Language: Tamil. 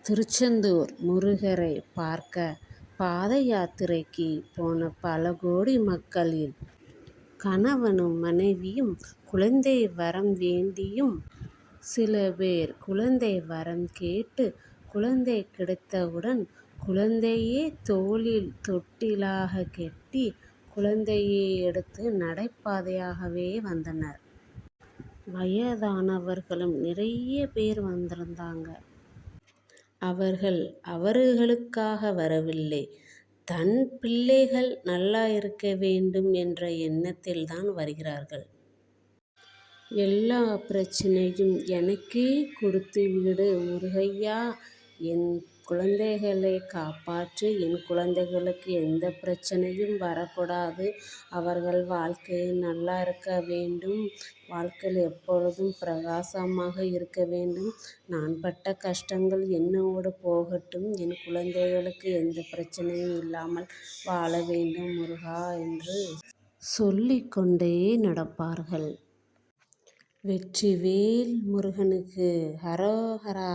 திருச்செந்தூர் முருகரை பார்க்க பாத யாத்திரைக்கு போன பல கோடி மக்களில் கணவனும் மனைவியும் குழந்தை வரம் வேண்டியும், சில பேர் குழந்தை வரம் கேட்டு குழந்தை கிடைத்தவுடன் குழந்தையே தோளில் தொட்டிலாக கட்டி குழந்தையை எடுத்து நடைபாதையாகவே வந்தனர். வயதானவர்களும் நிறைய பேர் வந்திருந்தாங்க. அவர்கள் அவர்களுக்காக வரவில்லை, தன் பிள்ளைகள் நல்லா இருக்க வேண்டும் என்ற எண்ணத்தில் தான் வருகிறார்கள். எல்லா பிரச்சனையும் எனக்கே கொடுத்து விடு முருகையா, என் குழந்தைகளை காப்பாற்று, என் குழந்தைகளுக்கு எந்த பிரச்சனையும் வரக்கூடாது, அவர்கள் வாழ்க்கை நல்லா இருக்க வேண்டும், வாழ்க்கையில் எப்பொழுதும் பிரகாசமாக இருக்க வேண்டும், நான் பட்ட கஷ்டங்கள் என்னோடு போகட்டும், என் குழந்தைகளுக்கு எந்த பிரச்சனையும் இல்லாமல் வாழ வேண்டும் முருகா என்று சொல்லிக்கொண்டே நடப்பார்கள். வெற்றிவேல் முருகனுக்கு ஹரோஹரா.